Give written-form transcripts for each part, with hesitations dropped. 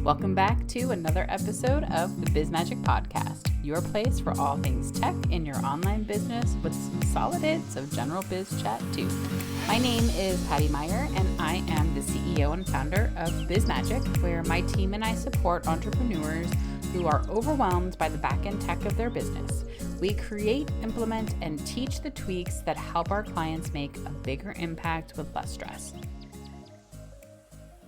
Welcome back to another episode of the Biz Magic Podcast, your place for all things tech in your online business with some solid hits of general biz chat too. My name is Patty Meyer and I am the CEO and founder of Biz Magic, where my team and I support entrepreneurs who are overwhelmed by the back-end tech of their business. We create, implement, and teach the tweaks that help our clients make a bigger impact with less stress.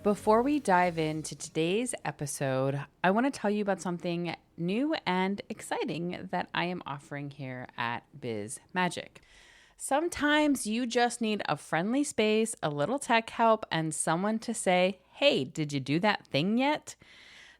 Before we dive into today's episode, I want to tell you about something new and exciting that I am offering here at Biz Magic. Sometimes you just need a friendly space, a little tech help, and someone to say, "Hey, did you do that thing yet?"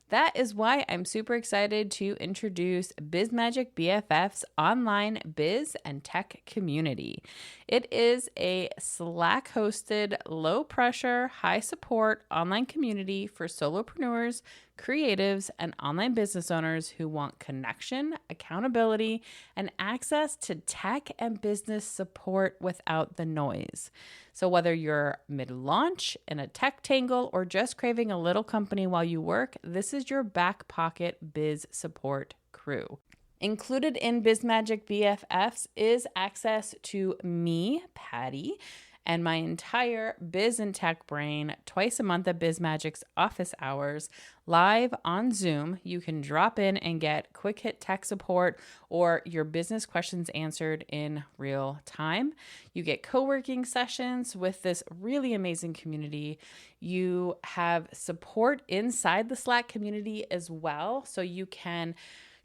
That is why I'm super excited to introduce Biz Magic BFF's online biz and tech community. It is a Slack-hosted, low-pressure, high-support online community for solopreneurs, creatives, and online business owners who want connection, accountability, and access to tech and business support without the noise. So whether you're mid-launch, in a tech tangle, or just craving a little company while you work, this is your back pocket biz support crew. Included in Biz Magic BFFs is access to me, Patty, and my entire biz and tech brain twice a month at Biz Magic's office hours, live on Zoom. You can drop in and get quick hit tech support or your business questions answered in real time. You get co-working sessions with this really amazing community. You have support inside the Slack community as well, so you can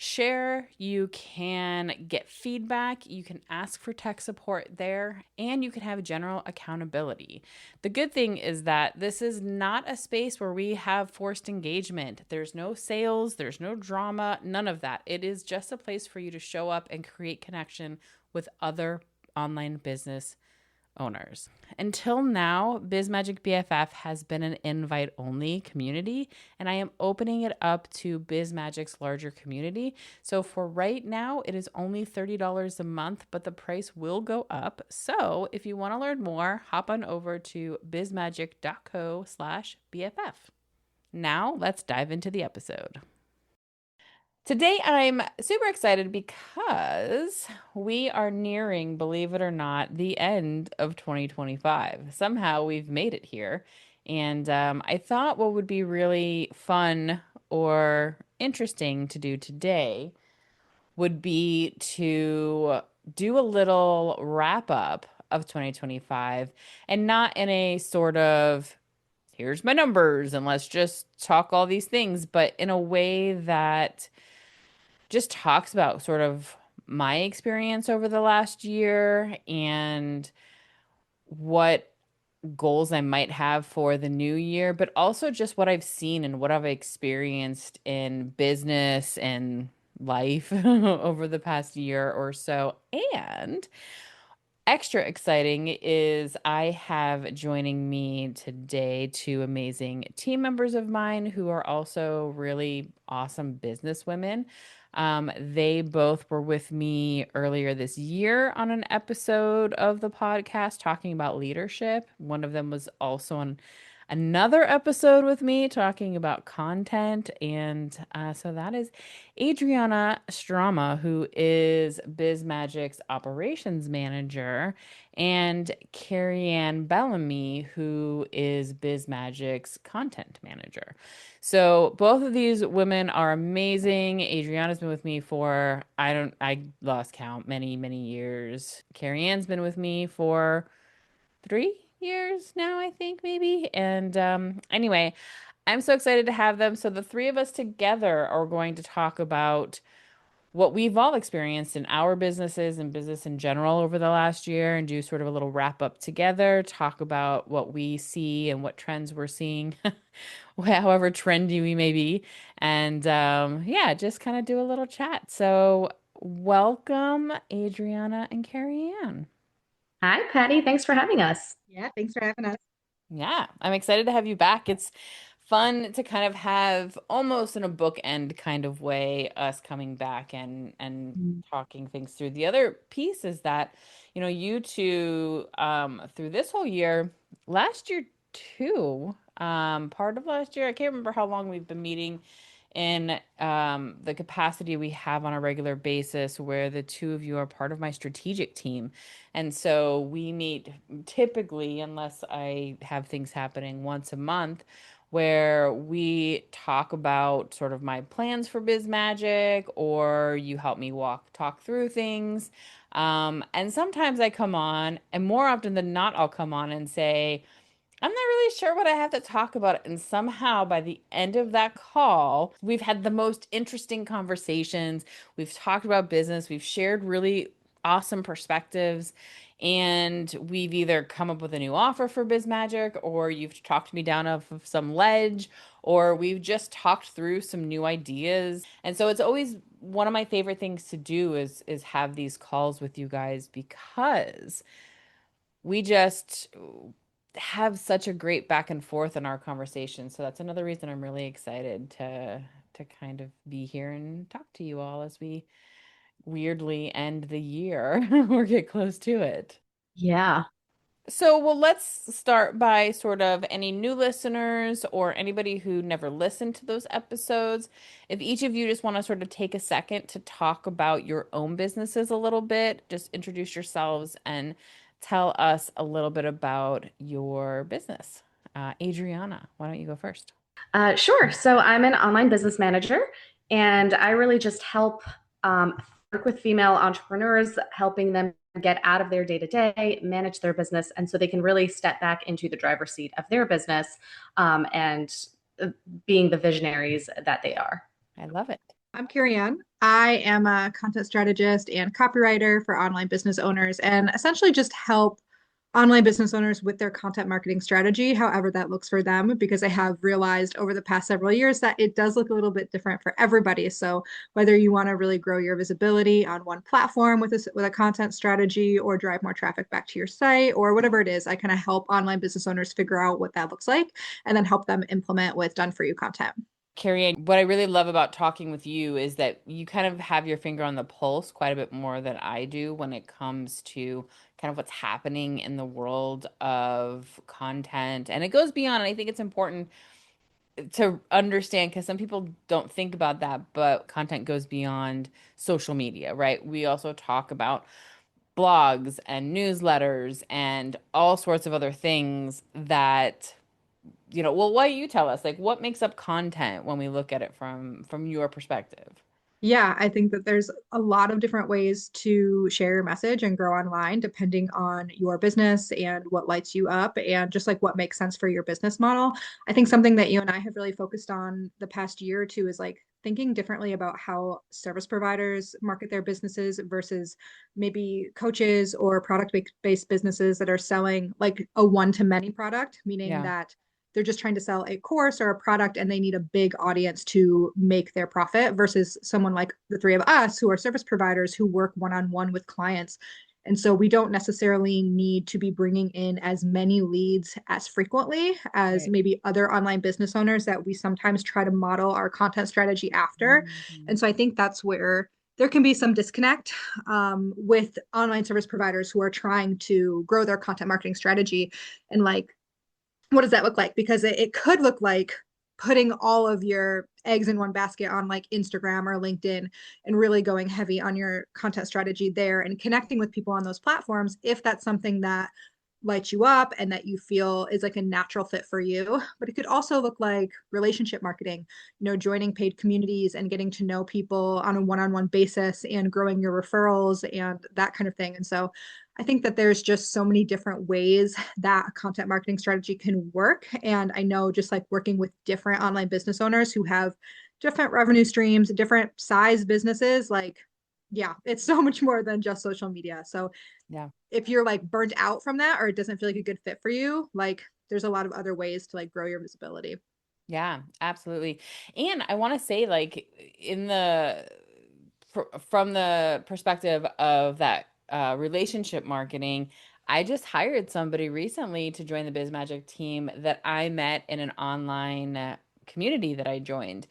share, you can get feedback, you can ask for tech support there, and you can have general accountability. The good thing is that this is not a space where we have forced engagement. There's no sales, there's no drama, none of that. It is just a place for you to show up and create connection with other online business owners. Until now, Biz Magic BFF has been an invite-only community, and I am opening it up to Biz Magic's larger community. So for right now, it is only $30 a month, but the price will go up. So if you want to learn more, hop on over to bizmagic.co/BFF. Now let's dive into the episode. Today, I'm super excited because we are nearing, believe it or not, the end of 2025. Somehow we've made it here. And I thought what would be really fun or interesting to do today would be to do a little wrap up of 2025 and not in a sort of, here's my numbers and let's just talk all these things, but in a way that just talks about sort of my experience over the last year and what goals I might have for the new year, but also just what I've seen and what I've experienced in business and life over the past year or so. And extra exciting is I have joining me today two amazing team members of mine who are also really awesome business women. They both were with me earlier this year on an episode of the podcast talking about leadership. One of them was also on another episode with me talking about content. And so that is Adriana Strama, who is Biz Magic's operations manager, and Keriann Bellamy, who is Biz Magic's content manager. So both of these women are amazing. Adriana's been with me for, I lost count, many, many years. Keriann's been with me for 3 years now, I think, maybe. And anyway, I'm so excited to have them. So the three of us together are going to talk about what we've all experienced in our businesses and business in general over the last year and do sort of a little wrap up together, talk about what we see and what trends we're seeing, however trendy we may be. And yeah, just kind of do a little chat. So welcome, Adriana and Keriann. Hi, Patty. Thanks for having us. Yeah, thanks for having us. Yeah, I'm excited to have you back. It's fun to kind of have almost in a bookend kind of way us coming back and talking things through. The other piece is that, you two through this whole year, last year two. Part of last year. I can't remember how long we've been meeting in the capacity we have on a regular basis, where the two of you are part of my strategic team. And so we meet typically, unless I have things happening, once a month, where we talk about sort of my plans for Biz Magic, or you help me talk through things. And sometimes I come on, and more often than not, I'll come on and say, I'm not really sure what I have to talk about. And somehow by the end of that call, we've had the most interesting conversations. We've talked about business. We've shared really awesome perspectives. And we've either come up with a new offer for BizMagic, or you've talked me down off of some ledge, or we've just talked through some new ideas. And so it's always one of my favorite things to do is have these calls with you guys, because we just have such a great back and forth in our conversation. So that's another reason I'm really excited to kind of be here and talk to you all as we weirdly end the year or get close to it. Yeah. So, well, let's start by sort of any new listeners or anybody who never listened to those episodes. If each of you just want to sort of take a second to talk about your own businesses a little bit, just introduce yourselves and tell us a little bit about your business. Adriana, why don't you go first? Sure. So I'm an online business manager, and I really just help work with female entrepreneurs, helping them get out of their day to day, manage their business, and so they can really step back into the driver's seat of their business and being the visionaries that they are. I love it. I'm Keriann. I am a content strategist and copywriter for online business owners and essentially just help online business owners with their content marketing strategy, however that looks for them, because I have realized over the past several years that it does look a little bit different for everybody. So whether you want to really grow your visibility on one platform with a content strategy or drive more traffic back to your site or whatever it is, I kind of help online business owners figure out what that looks like and then help them implement with done for you content. Carrie, what I really love about talking with you is that you kind of have your finger on the pulse quite a bit more than I do when it comes to kind of what's happening in the world of content. And it goes beyond, and I think it's important to understand because some people don't think about that, but content goes beyond social media, right? We also talk about blogs and newsletters and all sorts of other things that well, why don't you tell us, like, what makes up content when we look at it from your perspective? Yeah, I think that there's a lot of different ways to share your message and grow online depending on your business and what lights you up and just like what makes sense for your business model. I think something that you and I have really focused on the past year or two is like thinking differently about how service providers market their businesses versus maybe coaches or product-based businesses that are selling like a one-to-many product, meaning Yeah, that they're just trying to sell a course or a product and they need a big audience to make their profit versus someone like the three of us who are service providers who work one-on-one with clients. And so we don't necessarily need to be bringing in as many leads as frequently as right. maybe other online business owners that we sometimes try to model our content strategy after. Mhm. And so I think that's where there can be some disconnect with online service providers who are trying to grow their content marketing strategy and like what does that look like? Because it could look like putting all of your eggs in one basket on like Instagram or LinkedIn and really going heavy on your content strategy there and connecting with people on those platforms if that's something that lights you up and that you feel is like a natural fit for you. But it could also look like relationship marketing, joining paid communities and getting to know people on a one-on-one basis and growing your referrals and that kind of thing. And so I think that there's just so many different ways that a content marketing strategy can work. And I know just like working with different online business owners who have different revenue streams, different size businesses, like, yeah, it's so much more than just social media. So Yeah. if you're like burnt out from that or it doesn't feel like a good fit for you, like there's a lot of other ways to like grow your visibility. Yeah, absolutely. And I want to say, like, in the from the perspective of that relationship marketing, I just hired somebody recently to join the Biz Magic team that I met in an online community that I joined.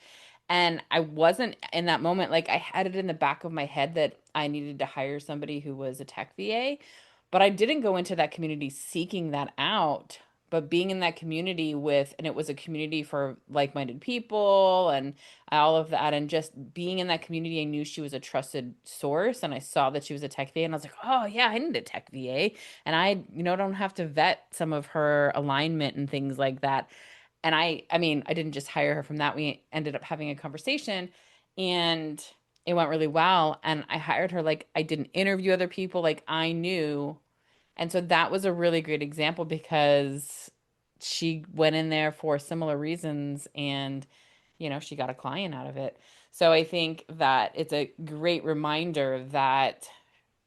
And I wasn't in that moment, like, I had it in the back of my head that I needed to hire somebody who was a tech VA, but I didn't go into that community seeking that out. but being in that community with, and it was a community for like-minded people and all of that, and just being in that community, I knew she was a trusted source, and I saw that she was a tech VA, and I was like, oh yeah, I need a tech VA, and I, don't have to vet some of her alignment and things like that. And I mean, I didn't just hire her from that. We ended up having a conversation, and it went really well. And I hired her, like, I didn't interview other people, like I knew. And so that was a really great example because she went in there for similar reasons, and she got a client out of it. So I think that it's a great reminder that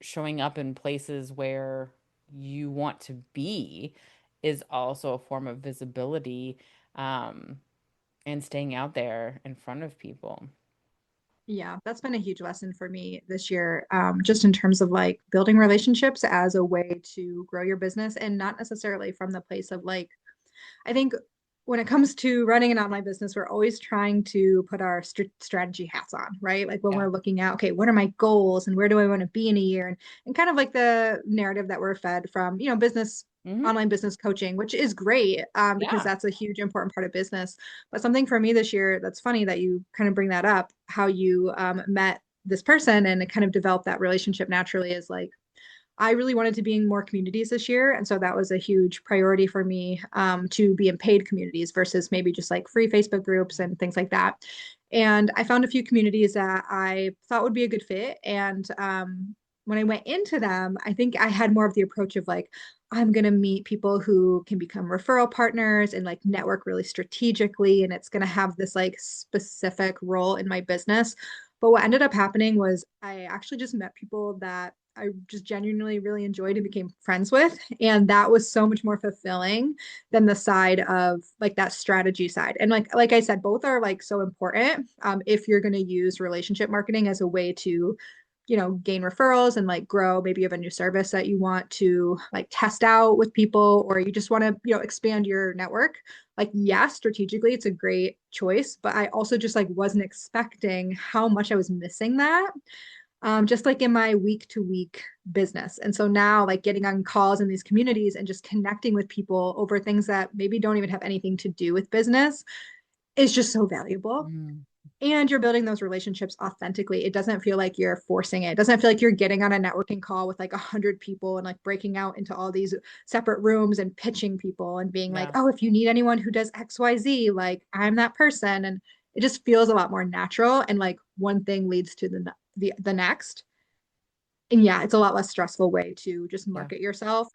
showing up in places where you want to be is also a form of visibility, um, and staying out there in front of people. Yeah, that's been a huge lesson for me this year, just in terms of like building relationships as a way to grow your business and not necessarily from the place of like, I think when it comes to running an online business, we're always trying to put our strategy hats on, right? Like when Yeah. we're looking at, okay, what are my goals and where do I want to be in a year? And kind of like the narrative that we're fed from, business, Hmm. online business coaching, which is great, because Yeah. that's a huge important part of business. But something for me this year, that's funny that you kind of bring that up, how you met this person and kind of developed that relationship naturally is like, I really wanted to be in more communities this year. And so that was a huge priority for me, to be in paid communities versus maybe just like free Facebook groups and things like that. And I found a few communities that I thought would be a good fit. And when I went into them, I think I had more of the approach of like, I'm going to meet people who can become referral partners and like network really strategically. And it's going to have this like specific role in my business. But what ended up happening was I actually just met people that I just genuinely really enjoyed and became friends with. And that was so much more fulfilling than the side of like that strategy side. And like I said, both are like so important, if you're going to use relationship marketing as a way to, gain referrals and like grow. Maybe you have a new service that you want to like test out with people, or you just want to, expand your network. Like, yes, strategically, it's a great choice, but I also just like wasn't expecting how much I was missing that, just like in my week to week business. And so now, like getting on calls in these communities and just connecting with people over things that maybe don't even have anything to do with business is just so valuable. Mm. And you're building those relationships authentically. It doesn't feel like you're forcing it. It doesn't feel like you're getting on a networking call with like 100 people and like breaking out into all these separate rooms and pitching people and being like, Yeah. oh, if you need anyone who does XYZ, like I'm that person. And it just feels a lot more natural. And like one thing leads to the next. And yeah, it's a lot less stressful way to just Yeah. market yourself.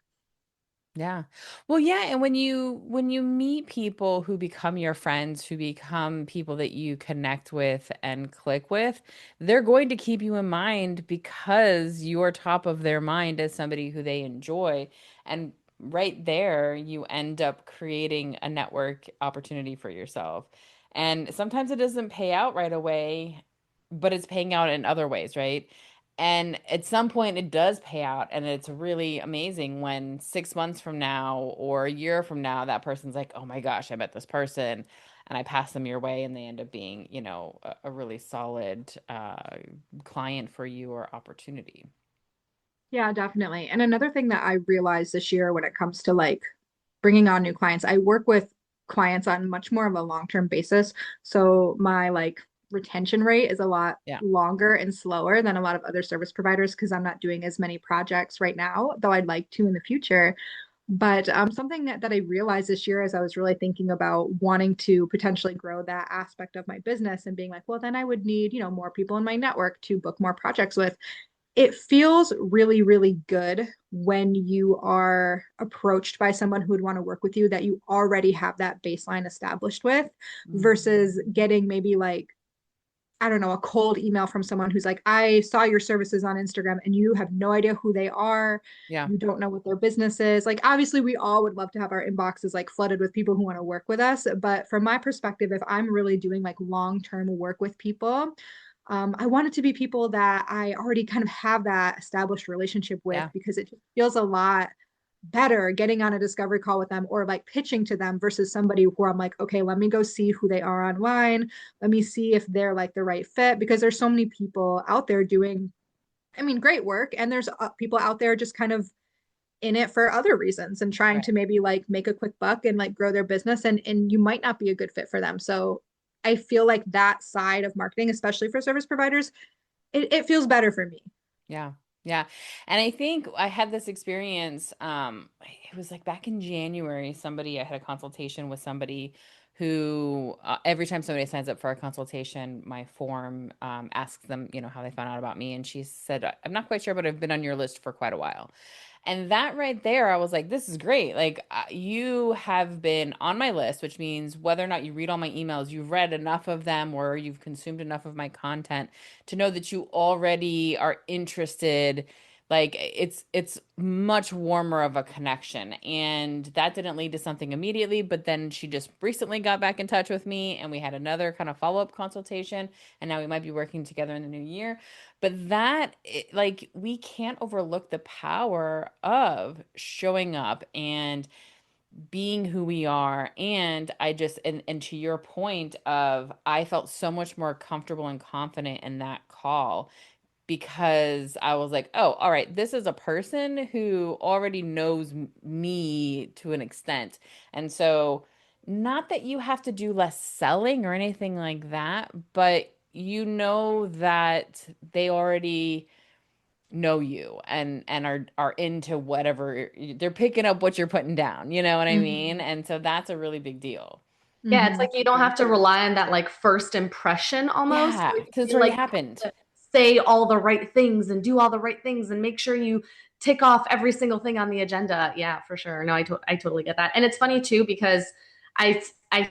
Yeah. Well, yeah, and when you meet people who become your friends, who become people that you connect with and click with, they're going to keep you in mind because you're top of their mind as somebody who they enjoy. And right there, you end up creating a network opportunity for yourself. And sometimes it doesn't pay out right away, but it's paying out in other ways, right? And at some point, it does pay out, and it's really amazing when 6 months from now or a year from now, that person's like, "Oh my gosh, I met this person," and I pass them your way, and they end up being, a really solid client for you or opportunity. Yeah, definitely. And another thing that I realized this year when it comes to like bringing on new clients, I work with clients on much more of a long-term basis. So my like retention rate is a lot Yeah, longer and slower than a lot of other service providers because I'm not doing as many projects right now, though I'd like to in the future. But something that I realized this year as I was really thinking about wanting to potentially grow that aspect of my business and being like, well, then I would need, more people in my network to book more projects with. It feels really, really good when you are approached by someone who would want to work with you that you already have that baseline established with versus Mhm. getting maybe like, I don't know, a cold email from someone who's like, I saw your services on Instagram and you have no idea who they are. Yeah, You don't know what their business is. Like, obviously, we all would love to have our inboxes like flooded with people who want to work with us. But from my perspective, if I'm really doing like long term work with people, I want it to be people that I already kind of have that established relationship with yeah, because it just feels a lot better getting on a discovery call with them or like pitching to them versus somebody who I'm like, okay, let me go see who they are online. Let me see if they're like the right fit because there's so many people out there doing, I mean, great work. And there's people out there just kind of in it for other reasons and trying Right. to maybe like make a quick buck and like grow their business, and you might not be a good fit for them. So I feel like that side of marketing, especially for service providers, it feels better for me. Yeah. Yeah. And I think I had this experience. It was like back in January, I had a consultation with somebody who, every time somebody signs up for a consultation, my form asks them, how they found out about me. And she said, I'm not quite sure, but I've been on your list for quite a while. And that right there, I was like, this is great. Like, you have been on my list, which means whether or not you read all my emails, you've read enough of them or you've consumed enough of my content to know that you already are interested. Like, it's much warmer of a connection. And that didn't lead to something immediately, but then she just recently got back in touch with me and we had another kind of follow-up consultation. And now we might be working together in the new year. But like, we can't overlook the power of showing up and being who we are. And and to your point of, I felt so much more comfortable and confident in that call because I was like, oh, all right, this is a person who already knows me to an extent. And so, not that you have to do less selling or anything like that, but you know that they already know you and are into whatever they're picking up what you're putting down, you know what I mean? Mm-hmm. And so that's a really big deal. Yeah, it's Mm-hmm. like you don't have to rely on that like first impression almost. Yeah, Like, because it's you feel already like you happened. have to say all the right things and do all the right things and make sure you tick off every single thing on the agenda. Yeah, for sure. No, I totally get that. And it's funny too because I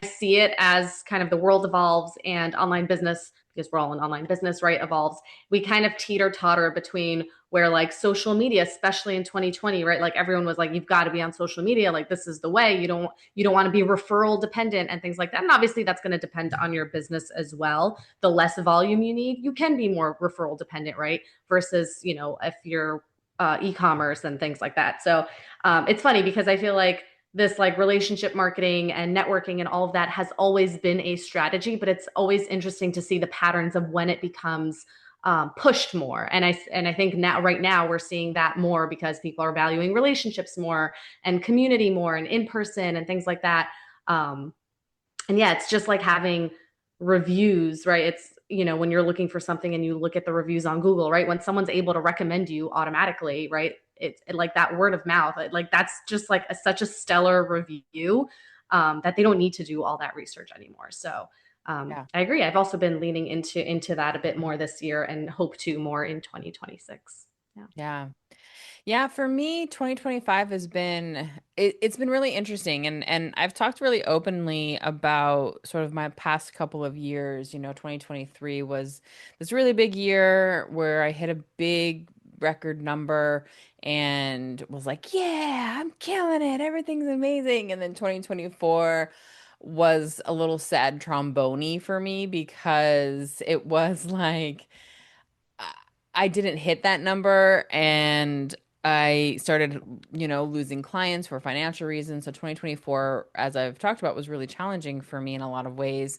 see it as kind of the world evolves and online business, because we're all in online business, right, evolves. We kind of teeter totter between where like social media, especially in 2020, right? Like everyone was like, you've got to be on social media. Like this is the way. You don't want to be referral dependent and things like that. And obviously that's going to depend on your business as well. The less volume you need, you can be more referral dependent, right? Versus, if you're e-commerce and things like that. So it's funny because I feel like this like relationship marketing and networking and all of that has always been a strategy, but it's always interesting to see the patterns of when it becomes pushed more. And I think right now we're seeing that more because people are valuing relationships more and community more and in person and things like that. Um, and yeah, it's just like having reviews, right? It's, when you're looking for something and you look at the reviews on Google, right? When someone's able to recommend you automatically, right? Like that word of mouth, like that's just like such a stellar review that they don't need to do all that research anymore. So Yeah. I agree. I've also been leaning into that a bit more this year and hope to more in 2026. Yeah. Yeah. Yeah, for me, 2025 it's been really interesting and I've talked really openly about sort of my past couple of years. 2023 was this really big year where I hit a big record number and was like, "Yeah, I'm killing it. Everything's amazing." And then 2024 was a little sad trombone for me because it was like I I didn't hit that number and I started, losing clients for financial reasons. So 2024, as I've talked about, was really challenging for me in a lot of ways.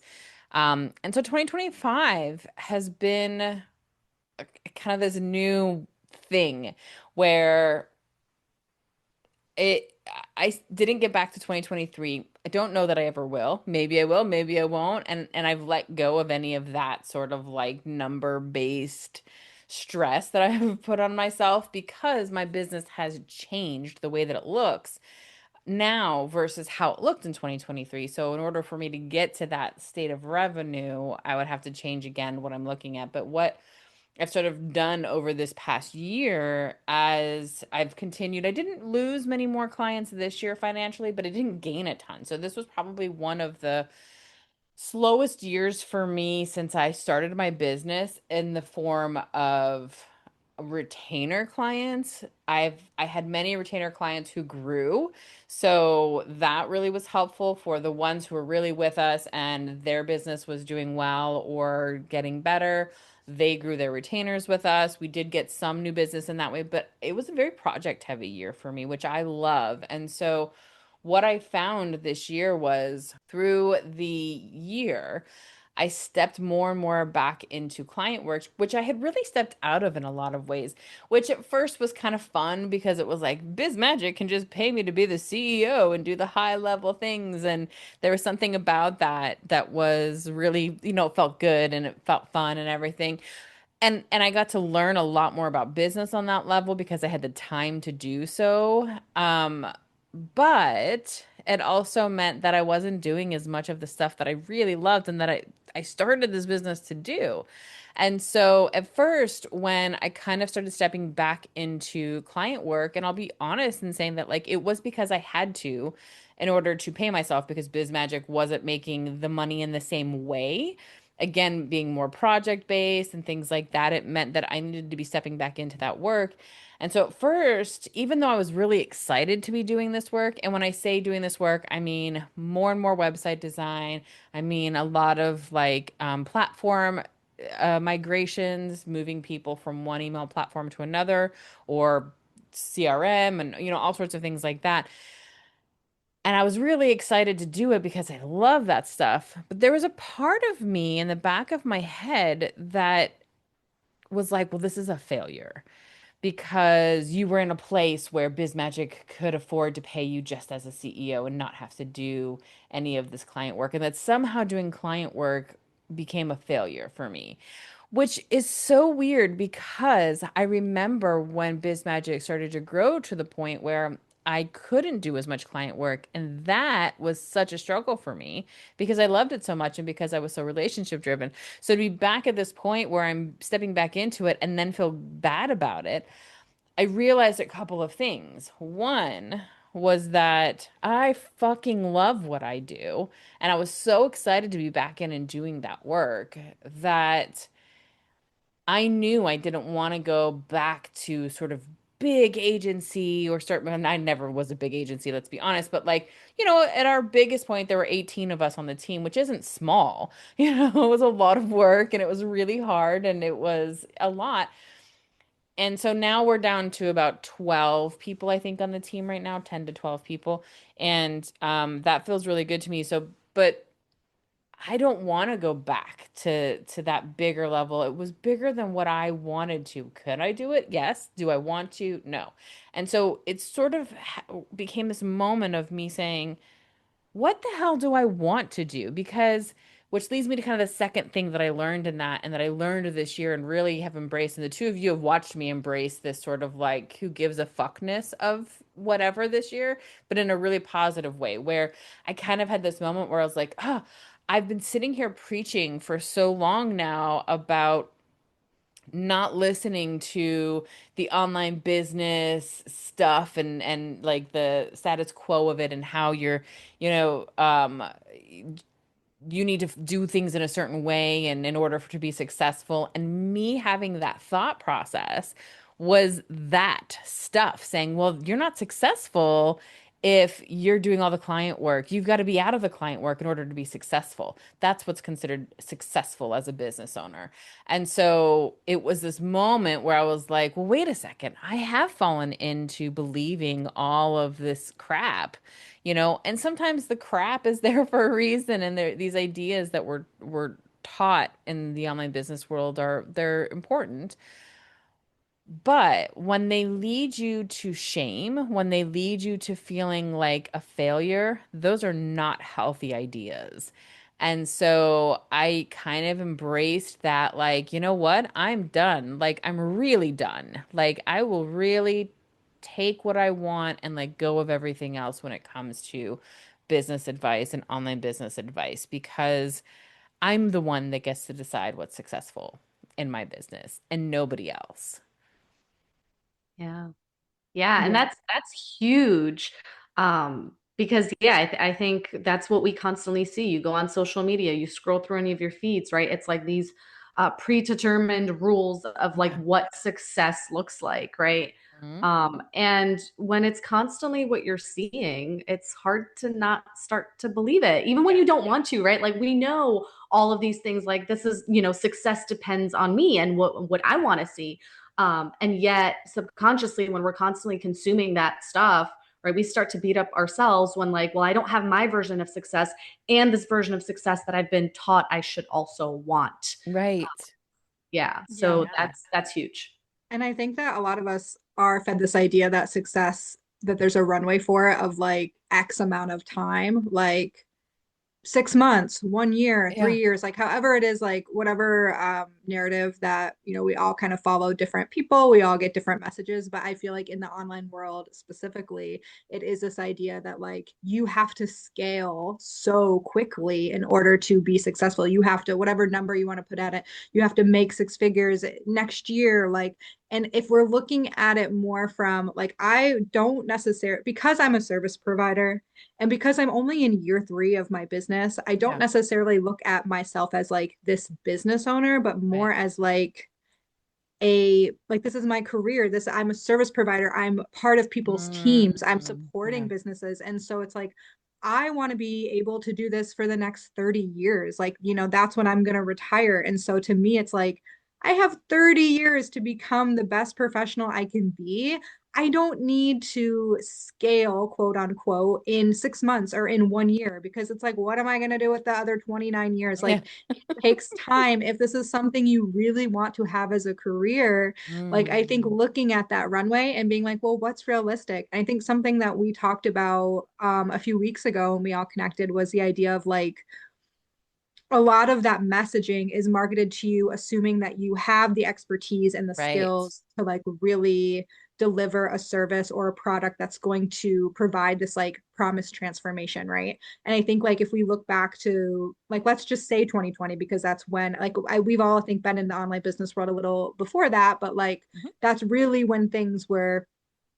And so 2025 has been kind of this new thing where it I didn't get back to 2023. I don't know that I ever will. Maybe I will, maybe I won't. And I've let go of any of that sort of like number-based stress that I have put on myself because my business has changed the way that it looks now versus how it looked in 2023. So in order for me to get to that state of revenue, I would have to change again what I'm looking at. But what I've sort of done over this past year as I've continued. I didn't lose many more clients this year financially, but I didn't gain a ton. So this was probably one of the slowest years for me since I started my business in the form of retainer clients. I had many retainer clients who grew. So that really was helpful for the ones who were really with us and their business was doing well or getting better. They grew their retainers with us. We did get some new business in that way, but it was a very project heavy year for me, which I love. And so what I found this year was through the year, I stepped more and more back into client work, which I had really stepped out of in a lot of ways, which at first was kind of fun because it was like Biz Magic can just pay me to be the CEO and do the high level things. And there was something about that that was really, it felt good and it felt fun and everything. And I got to learn a lot more about business on that level because I had the time to do so. But it also meant that I wasn't doing as much of the stuff that I really loved and that I started this business to do. And so at first, when I kind of started stepping back into client work, and I'll be honest in saying that like it was because I had to in order to pay myself because Biz Magic wasn't making the money in the same way. Again, being more project based and things like that, it meant that I needed to be stepping back into that work. And so at first, even though I was really excited to be doing this work, and when I say doing this work, I mean more and more website design. I mean a lot of like platform migrations, moving people from one email platform to another, or CRM, and all sorts of things like that. And I was really excited to do it because I love that stuff. But there was a part of me in the back of my head that was like, well, this is a failure because you were in a place where Bizmagic could afford to pay you just as a CEO and not have to do any of this client work. And that somehow doing client work became a failure for me, which is so weird because I remember when Bizmagic started to grow to the point where I couldn't do as much client work. And that was such a struggle for me because I loved it so much and because I was so relationship driven. So to be back at this point where I'm stepping back into it and then feel bad about it, I realized a couple of things. One was that I fucking love what I do. And I was so excited to be back in and doing that work that I knew I didn't want to go back to sort of big agency or start. And I never was a big agency, let's be honest. But like, at our biggest point, there were 18 of us on the team, which isn't small. It was a lot of work and it was really hard and it was a lot. And so now we're down to about 12 people, I think, on the team right now, 10 to 12 people. And that feels really good to me. So, but I don't want to go back to that bigger level. It was bigger than what I wanted to. Could I do it? Yes. Do I want to? No. And so it sort of became this moment of me saying, what the hell do I want to do? Because, which leads me to kind of the second thing that I learned in that and that I learned this year and really have embraced. And the two of you have watched me embrace this sort of like who gives a fuckness of whatever this year, but in a really positive way, where I kind of had this moment where I was like, oh, I've been sitting here preaching for so long now about not listening to the online business stuff and like the status quo of it and how you're, you know, um, you need to do things in a certain way and in order for to be successful. And me having that thought process was that stuff saying, well, you're not successful if you're doing all the client work. You've got to be out of the client work in order to be successful. That's what's considered successful as a business owner. And so it was this moment where I was like, well, wait a second. I have fallen into believing all of this crap, and sometimes the crap is there for a reason. And there, these ideas that were taught in the online business world they're important. But when they lead you to shame, when they lead you to feeling like a failure, those are not healthy ideas. And so I kind of embraced that, like, you know what? I'm done. Like, I'm really done. Like, I will really take what I want and let go of everything else when it comes to business advice and online business advice because I'm the one that gets to decide what's successful in my business and nobody else. Yeah. Yeah, and Yeah. that's huge. Because yeah, I think that's what we constantly see. You go on social media, you scroll through any of your feeds, right? It's like these predetermined rules of like Yeah. what success looks like, right? Mhm. And when it's constantly what you're seeing, it's hard to not start to believe it, even when Yeah. you don't want to, right? Like we know all of these things, like this is, success depends on me and what I want to see. And yet subconsciously, when we're constantly consuming that stuff, right? We start to beat up ourselves when like, well, I don't have my version of success and this version of success that I've been taught I should also want. Right. Yeah. Yeah. So Yeah. that's huge. And I think that a lot of us are fed this idea that success, that there's a runway for it of like X amount of time. Like 6 months, 1 year, Yeah. 3 years, like however it is, like whatever narrative that, we all kind of follow different people, we all get different messages. But I feel like in the online world specifically, it is this idea that like you have to scale so quickly in order to be successful. You have to, whatever number you want to put at it, you have to make six figures next year. Like, and if we're looking at it more from like, I don't necessarily, because I'm a service provider, and because I'm only in year 3 of my business, I don't Yeah. necessarily look at myself as like this business owner, but more Right. as like this is my career. This, I'm a service provider. I'm part of people's teams. I'm supporting Yeah. businesses. And so it's like I want to be able to do this for the next 30 years. Like, that's when I'm going to retire. And so to me, it's like I have 30 years to become the best professional I can be. I don't need to scale, quote unquote, in 6 months or in 1 year, because it's like, what am I going to do with the other 29 years? Yeah. Like, takes time. If this is something you really want to have as a career, like I think Mm. looking at that runway and being like, well, what's realistic? I think something that we talked about a few weeks ago when we all connected was the idea of like a lot of that messaging is marketed to you assuming that you have the expertise and the Right. skills to like really deliver a service or a product that's going to provide this like promised transformation, right? And I think like if we look back to like, let's just say 2020, because that's when like we've all, I think, been in the online business world a little before that, but like Mhm. that's really when things were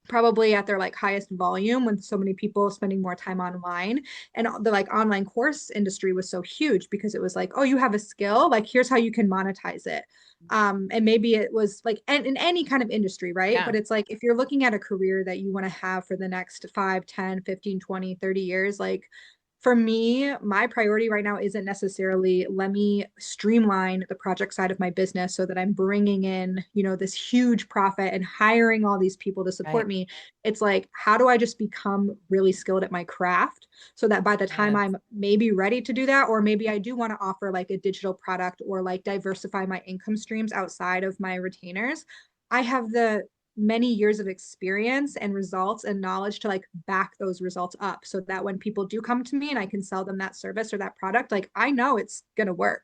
probably at their like highest volume, when so many people spending more time online, and the like online course industry was so huge because it was like, oh, you have a skill, like here's how you can monetize it. And maybe it was like in any kind of industry, right? Yeah. But it's like if you're looking at a career that you want to have for the next 5, 10, 15, 20, 30 years, like for me, my priority right now isn't necessarily let me streamline the project side of my business so that I'm bringing in, this huge profit and hiring all these people to support Right. me. It's like, how do I just become really skilled at my craft so that by the time Yes. I'm maybe ready to do that, or maybe I do want to offer like a digital product or like diversify my income streams outside of my retainers, I have the many years of experience and results and knowledge to like back those results up, so that when people do come to me and I can sell them that service or that product, like I know it's going to work.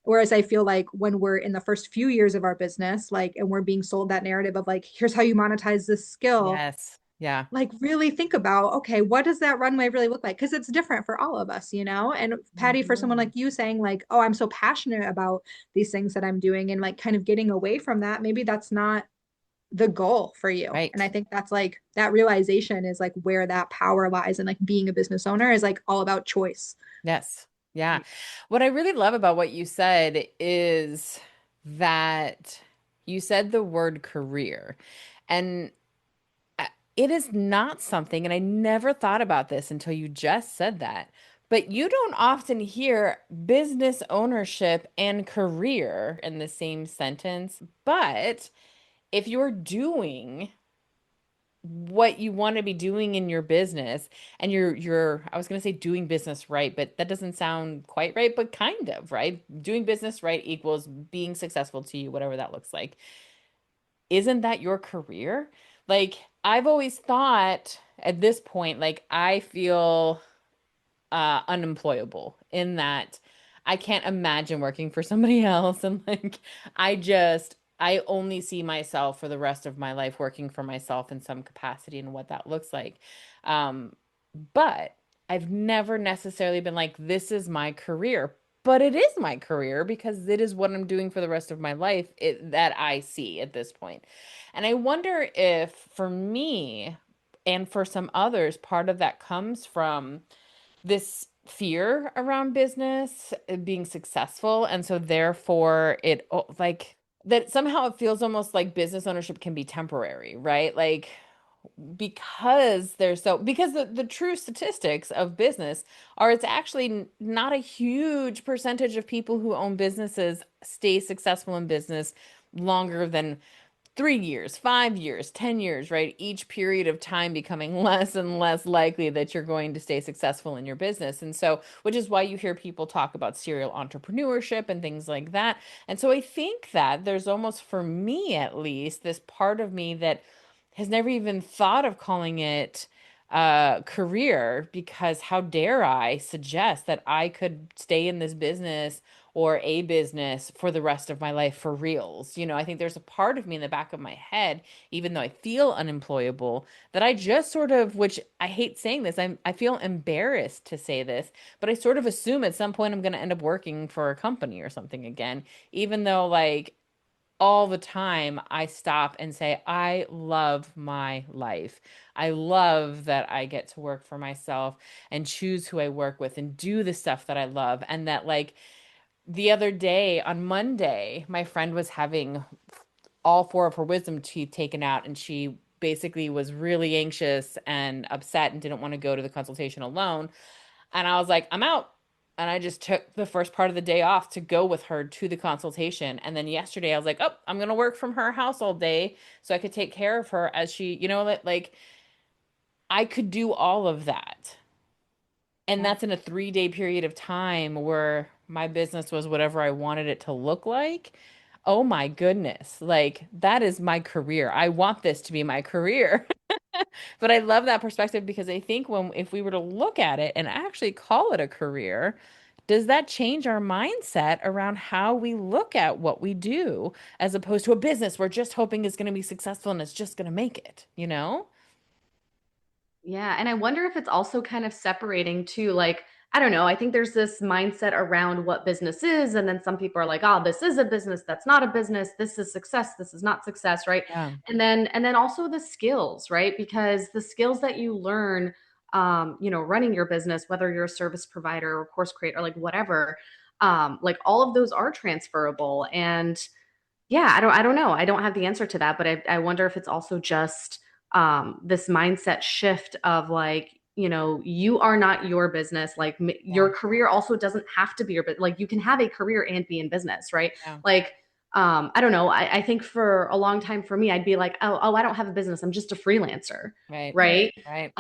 Whereas I feel like when we're in the first few years of our business, like, and we're being sold that narrative of like, here's how you monetize this skill, Yes. Yeah. like really think about, okay, what does that runway really look like? Because it's different for all of us, And Patty, for someone Mhm. like you saying like, oh, I'm so passionate about these things that I'm doing and like kind of getting away from that, maybe that's not the goal for you. And I Right. think that's like that realization is like where that power lies. And like being a business owner is like all about choice. Yes. Yeah. What I really love about what you said is that you said the word career. And it is not something, and I never thought about this until you just said that, but you don't often hear business ownership and career in the same sentence. But if you're doing what you want to be doing in your business and you're I was going to say doing business right, but that doesn't sound quite right, but kind of, right? Doing business right equals being successful to you, whatever that looks like. Isn't that your career? Like, I've always thought at this point, like, I feel unemployable in that I can't imagine working for somebody else. And like, I only see myself for the rest of my life working for myself in some capacity and what that looks like. Um, but I've never necessarily been like, this is my career. But it is my career because it is what I'm doing for the rest of my life that I see at this point. And I wonder if for me and for some others, part of that comes from this fear around business being successful. And so therefore like that somehow it feels almost like business ownership can be temporary, right? Like because the true statistics of business are it's actually not a huge percentage of people who own businesses stay successful in business longer than 3 years, 5 years, 10 years, right? Each period of time becoming less and less likely that you're going to stay successful in your business. And so, which is why you hear people talk about serial entrepreneurship and things like that. And so I think that there's almost, for me at least, this part of me that has never even thought of calling it career, because how dare I suggest that I could stay in this business or a business for the rest of my life for reals. I think there's a part of me in the back of my head, even though I feel unemployable, that I just sort of, which I hate saying this, I feel embarrassed to say this, but I sort of assume at some point I'm going to end up working for a company or something again, even though like all the time I stop and say, I love my life. I love that I get to work for myself and choose who I work with and do the stuff that I love. And that, like, the other day on Monday, my friend was having all four of her wisdom teeth taken out, and she basically was really anxious and upset and didn't want to go to the consultation alone. And I was like, I'm out. And I just took the first part of the day off to go with her to the consultation. And then yesterday I was like, oh, I'm going to work from her house all day so I could take care of her as she, like I could do all of that. And Yeah. that's in a 3-day period of time where my business was whatever I wanted it to look like. Oh my goodness. Like, that is my career. I want this to be my career. But I love that perspective, because I think if we were to look at it and actually call it a career, does that change our mindset around how we look at what we do, as opposed to a business we're just hoping is going to be successful and it's just going to make it, you know? Yeah, and I wonder if it's also kind of separating too, like, I don't know, I think there's this mindset around what business is, and then some people are like, "Oh, this is a business, that's not a business, this is success, this is not success," right? Yeah. And then also the skills, right? Because the skills that you learn running your business, whether you're a service provider or course creator, like whatever, like all of those are transferable. And yeah, I don't know. I don't have the answer to that, but I wonder if it's also just this mindset shift of like, you are not your business. Like Yeah. your career also doesn't have to be your business. Like you can have a career and be in business, right? Yeah. Like, I don't know. I think for a long time for me, I'd be like, oh, I don't have a business. I'm just a freelancer, Right. right? Right.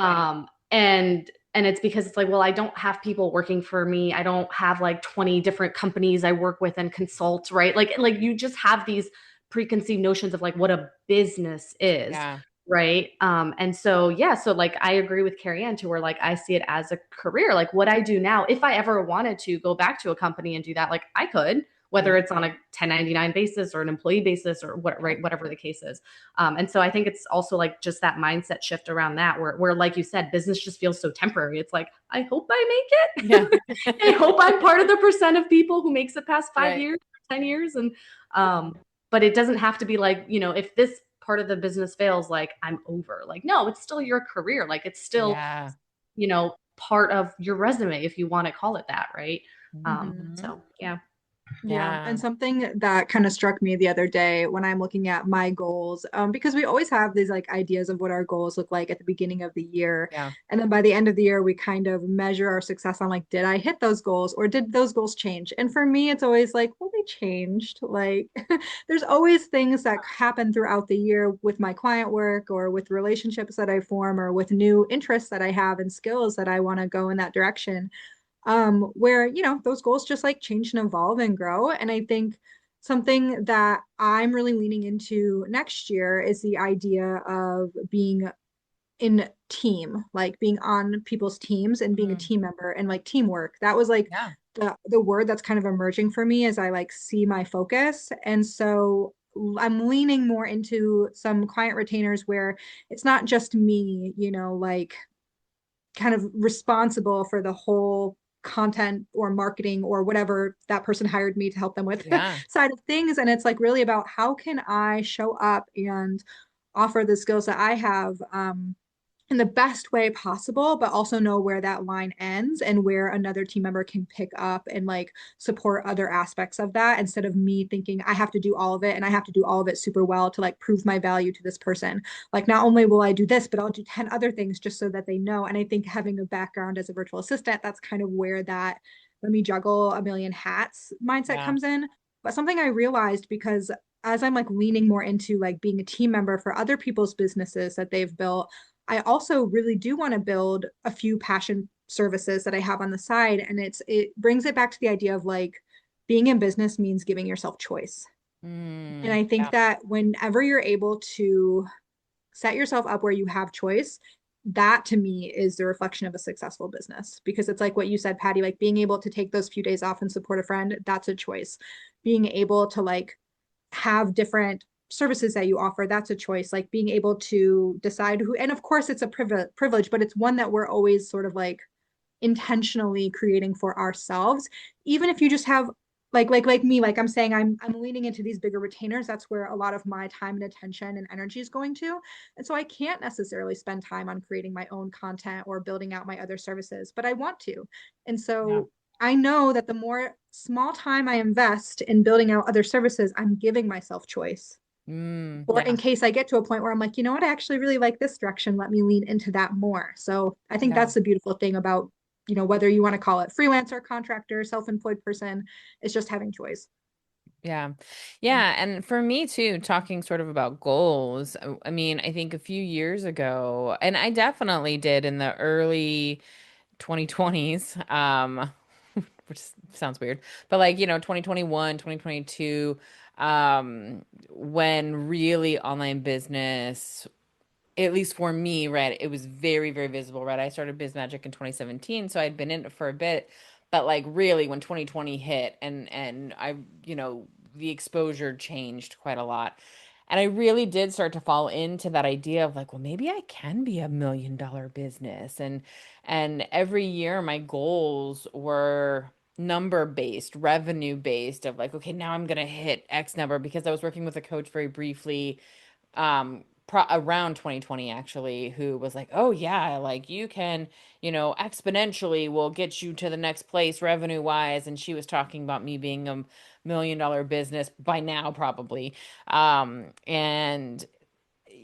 And it's because it's like, well, I don't have people working for me. I don't have like 20 different companies I work with and consult, right? Like you just have these preconceived notions of like what a business is, Yeah. right? And so yeah, so like I agree with Keriann to where like I see it as a career. Like what I do now, if I ever wanted to go back to a company and do that, like I could, Yeah. whether it's on a 1099 basis or an employee basis or what, Yeah. right, whatever the case is. And so I think it's also like just that mindset shift around that, where like you said, business just feels so temporary. It's like, I hope I make Yeah. it. I hope I'm part of the percent of people who makes it past five Right. years, 10 years. And, but it doesn't have to be like, if this part of the business fails, like I'm over. Like, no, it's still your career. Like it's still, Yeah. part of your resume, if you want to call it that. Right. Hmm. So yeah. Yeah, Yeah. and something that kind of struck me the other day when I'm looking at my goals, because we always have these like ideas of what our goals look like at the beginning of the year, Yeah. and then by the end of the year, we kind of measure our success on like, did I hit those goals or did those goals change? And for me, it's always like, well, they changed. Like, there's always things that happen throughout the year with my client work or with relationships that I form or with new interests that I have and skills that I want to go in that direction, where those goals just like change and evolve and grow. And I think something that I'm really leaning into next year is the idea of being in team, like being on people's teams and being a Mm. team member and like teamwork. That was like Yeah. the word that's kind of emerging for me as I like see my focus. And so I'm leaning more into some client retainers where it's not just me, like kind of responsible for the whole content or marketing or whatever that person hired me to help them with Yeah. side of things. And it's like really about how can I show up and offer the skills that I have, in the best way possible, but also know where that line ends and where another team member can pick up and like support other aspects of that instead of me thinking I have to do all of it and I have to do all of it super well to like prove my value to this person. Like, not only will I do this, but I'll do 10 other things just so that they know. And I think having a background as a virtual assistant, that's kind of where that let me juggle a million hats mindset Yeah. comes in. But something I realized because as I'm like leaning more into like being a team member for other people's businesses that they've built, I also really do want to build a few passion services that I have on the side. And it brings it back to the idea of like being in business means giving yourself choice. And I think Yeah. that whenever you're able to set yourself up where you have choice, that to me is the reflection of a successful business, because it's like what you said, Patty, like being able to take those few days off and support a friend, that's a choice. Being able to like have different services that you offer, that's a choice. Like being able to decide who, and of course it's a privilege, but it's one that we're always sort of like intentionally creating for ourselves. Even if you just have like me, like I'm saying, I'm leaning into these bigger retainers. That's where a lot of my time and attention and energy is going to. And so I can't necessarily spend time on creating my own content or building out my other services, but I want to. And Yeah. so I know that the more small time I invest in building out other services, I'm giving myself choice. Or in Yeah. case I get to a point where I'm like, you know what, I actually really like this direction. Let me lean into that more. So I think Yeah. that's the beautiful thing about, whether you want to call it freelancer, contractor, self-employed person, it's just having choice. Yeah. Yeah. And for me too, talking sort of about goals, I mean, I think a few years ago, and I definitely did in the early 2020s, which sounds weird, but like, 2021, 2022, when really online business, at least for me, right, it was very, very visible, right? I started Biz Magic in 2017, so I'd been in it for a bit, but like really when 2020 hit and I, the exposure changed quite a lot. And I really did start to fall into that idea of like, well, maybe I can be $1 million business. And every year my goals were number based, revenue based of like, okay, now I'm gonna hit X number because I was working with a coach very briefly around 2020 actually, who was like, oh yeah, like you can, exponentially will get you to the next place revenue wise. And she was talking about me being $1 million business by now probably. And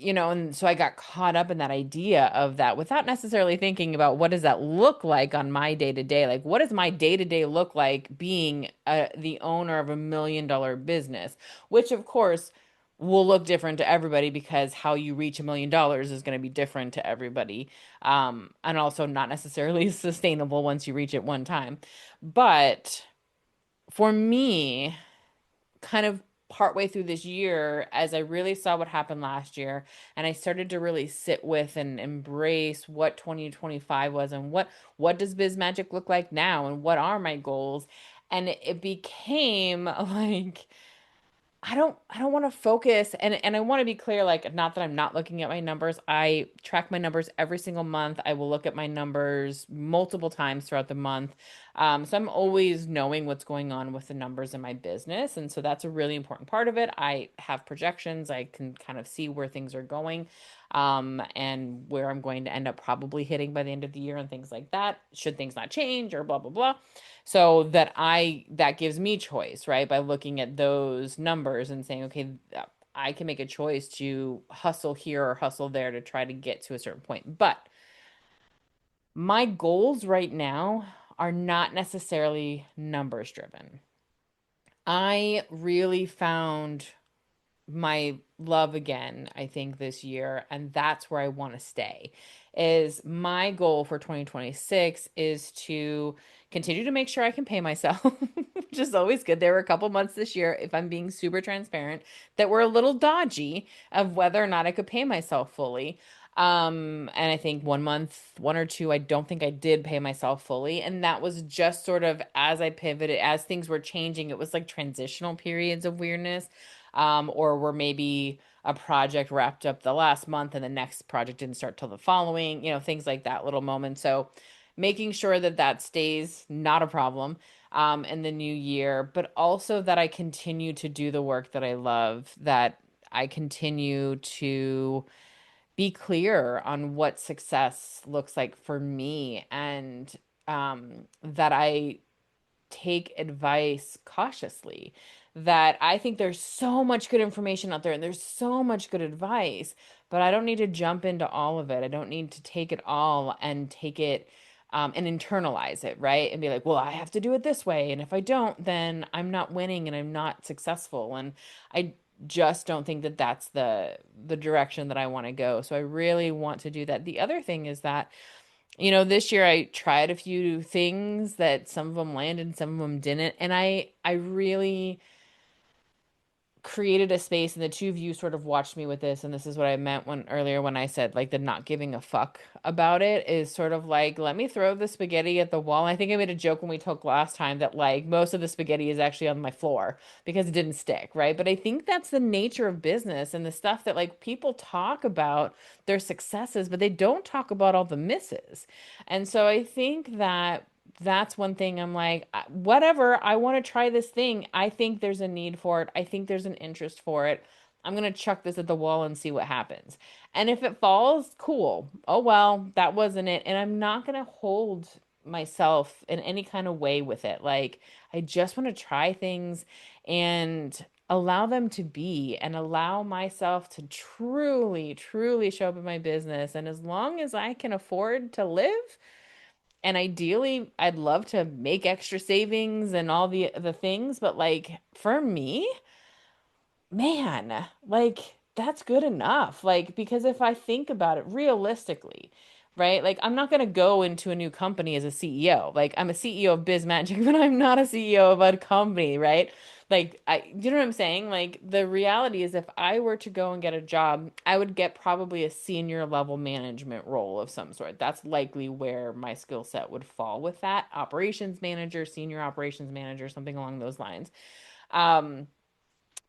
and so I got caught up in that idea of that without necessarily thinking about what does that look like on my day to day? Like, what does my day to day look like being the owner of $1 million business? Which, of course, will look different to everybody because how you reach $1 million is going to be different to everybody. And also not necessarily sustainable once you reach it one time. But for me, kind of partway through this year, as I really saw what happened last year, and I started to really sit with and embrace what 2025 was and what does Biz Magic look like now and what are my goals. And it became like I don't want to focus and I want to be clear, like not that I'm not looking at my numbers. I track my numbers every single month. I will look at my numbers multiple times throughout the month. So I'm always knowing what's going on with the numbers in my business. And so that's a really important part of it. I have projections. I can kind of see where things are going, and where I'm going to end up probably hitting by the end of the year and things like that, should things not change or blah, blah, blah. So that gives me choice, right? By looking at those numbers and saying, okay, I can make a choice to hustle here or hustle there to try to get to a certain point. But my goals right now are not necessarily numbers driven. I really found my love again, I think this year, and that's where I want to stay. Is my goal for 2026 is to continue to make sure I can pay myself, which is always good. There were a couple months this year, if I'm being super transparent, that were a little dodgy of whether or not I could pay myself fully. And I think one month, one or two, I don't think I did pay myself fully. And that was just sort of as I pivoted, as things were changing, it was like transitional periods of weirdness, or where maybe a project wrapped up the last month and the next project didn't start till the following, things like that, little moments. So making sure that that stays not a problem in the new year, but also that I continue to do the work that I love, that I continue to be clear on what success looks like for me, and that I take advice cautiously. That I think there's so much good information out there and there's so much good advice, but I don't need to jump into all of it. I don't need to take it all and take it and internalize it, right? And be like, well, I have to do it this way. And if I don't, then I'm not winning and I'm not successful. And just don't think that that's the direction that I want to go. So I really want to do that. The other thing is that, this year I tried a few things that some of them landed, some of them didn't, and I really created a space, and the two of you sort of watched me with this, and this is what I meant when earlier when I said like the not giving a fuck about it is sort of like, let me throw the spaghetti at the wall. I think I made a joke when we talked last time that like most of the spaghetti is actually on my floor because it didn't stick, right? But I think that's the nature of business and the stuff that like people talk about their successes, but they don't talk about all the misses. And so I think that that's one thing I'm like, whatever, I want to try this thing. I think there's a need for it. I think there's an interest for it. I'm going to chuck this at the wall and see what happens. And if it falls, cool. Oh, well, that wasn't it. And I'm not going to hold myself in any kind of way with it. Like, I just want to try things and allow them to be and allow myself to truly, truly show up in my business. And as long as I can afford to live, and ideally, I'd love to make extra savings and all the things, but like for me, man, like that's good enough. Like, because if I think about it realistically, right? Like, I'm not going to go into a new company as a CEO. Like, I'm a CEO of Biz Magic, but I'm not a CEO of a company, right? Like, you know what I'm saying? Like, the reality is, if I were to go and get a job, I would get probably a senior level management role of some sort. That's likely where my skill set would fall with that. Operations manager, senior operations manager, something along those lines. Um,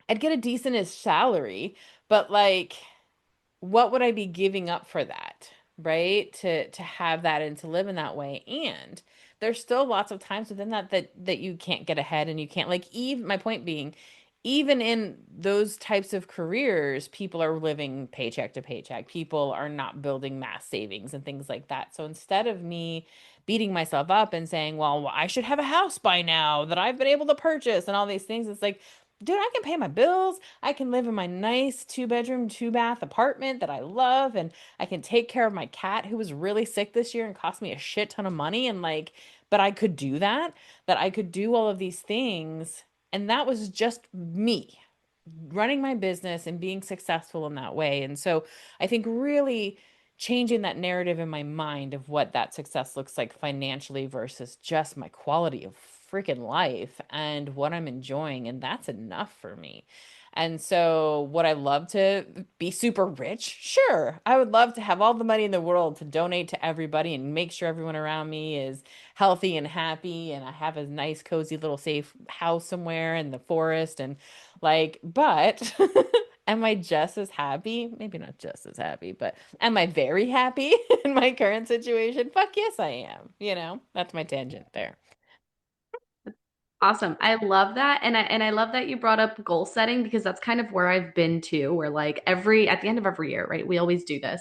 I'd get a decentish salary, but like, what would I be giving up for that, right? To have that and to live in that way. And there's still lots of times within that you can't get ahead and you can't like even my point being, even in those types of careers, people are living paycheck to paycheck. People are not building mass savings and things like that. So instead of me beating myself up and saying, well, I should have a house by now that I've been able to purchase and all these things, it's like, dude, I can pay my bills. I can live in my nice two-bedroom, two-bath apartment that I love, and I can take care of my cat who was really sick this year and cost me a shit ton of money. And like, but I could do that, that I could do all of these things. And that was just me running my business and being successful in that way. And so I think really changing that narrative in my mind of what that success looks like financially versus just my quality of freaking life and what I'm enjoying. And that's enough for me. And so, would I love to be super rich? Sure. I would love to have all the money in the world to donate to everybody and make sure everyone around me is healthy and happy. And I have a nice, cozy little safe house somewhere in the forest. And like, but am I just as happy? Maybe not just as happy, but am I very happy in my current situation? Fuck yes, I am. That's my tangent there. Awesome. I love that. And I love that you brought up goal setting because that's kind of where I've been too, where like every at the end of every year, right? We always do this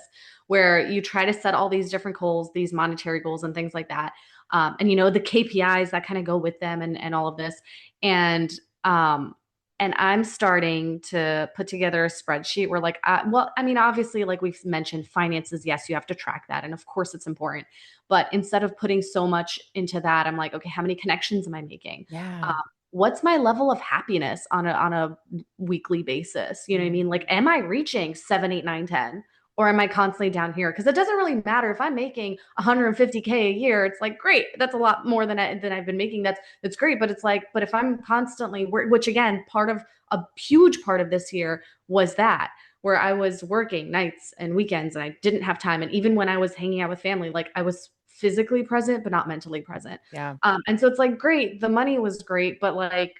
where you try to set all these different goals, these monetary goals and things like that. And the KPIs that kind of go with them and all of this. And um and I'm starting to put together a spreadsheet where like well, I mean, obviously, like we've mentioned, finances, yes, you have to track that. And of course it's important. But instead of putting so much into that, I'm like, okay, how many connections am I making? Um, Yeah. what's my level of happiness on a weekly basis? You know what I Mhm. mean? Like, am I reaching 7, 8, 9, 10? Or am I constantly down here? Because it doesn't really matter if I'm making 150K a year. It's like great, that's a lot more than I've been making. That's great, but it's like, but if I'm constantly, which again, part of a huge part of this year was that where I was working nights and weekends and I didn't have time. And even when I was hanging out with family, like I was physically present, but not mentally present. Yeah. And so it's like, great, the money was great, but like,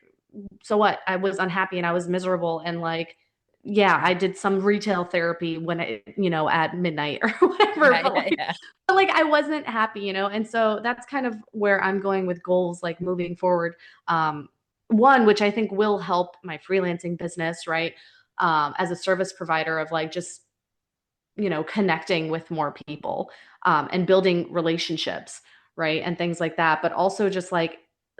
so what? I was unhappy and I was miserable. And like, yeah, I did some retail therapy when at midnight or whatever, Yeah, yeah, yeah. but like I wasn't happy, and so that's kind of where I'm going with goals, like moving forward. One, which I think will help my freelancing business, right? As a service provider of like just connecting with more people and building relationships, right? And things like that. But also just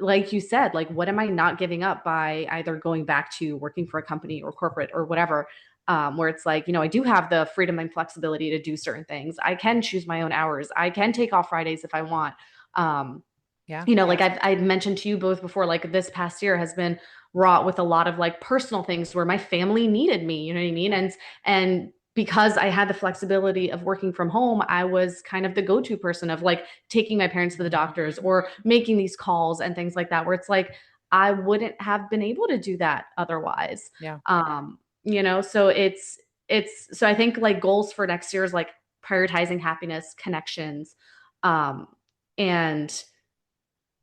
like you said, like what am I not giving up by either going back to working for a company or corporate or whatever, where it's like, I do have the freedom and flexibility to do certain things. I can choose my own hours. I can take off Fridays if I want. Um, Yeah. Like I've mentioned to you both before, like this past year has been wrought with a lot of like personal things where my family needed me, you know what I mean? And because I had the flexibility of working from home, I was kind of the go-to person of like taking my parents to the doctors or making these calls and things like that, where it's like I wouldn't have been able to do that otherwise. Yeah. So it's so I think like goals for next year is like prioritizing happiness, connections, um, and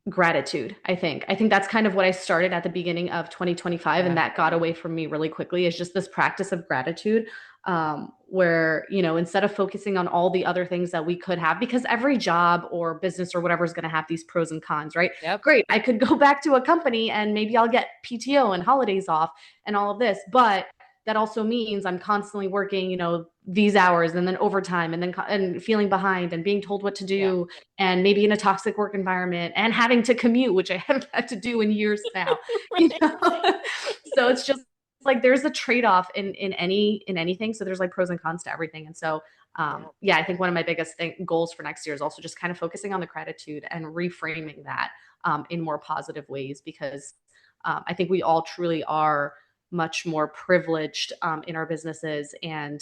gratitude. I think that's kind of what I started at the beginning of 2025, and Yeah. that got away from me really quickly, is just this practice of gratitude, where instead of focusing on all the other things that we could have, because every job or business or whatever is going to have these pros and cons, right? Yep. Great, I could go back to a company and maybe I'll get PTO and holidays off and all of this, but that also means I'm constantly working, these hours and then overtime and then and feeling behind and being told what to Yeah. do and maybe in a toxic work environment and having to commute, which I haven't had to do in years now. You Right. know? So it's just like there's a trade-off in anything. So there's like pros and cons to everything. And so Yeah. yeah, I think one of my biggest goals for next year is also just kind of focusing on the gratitude and reframing that in more positive ways, because I think we all truly are much more privileged in our businesses, and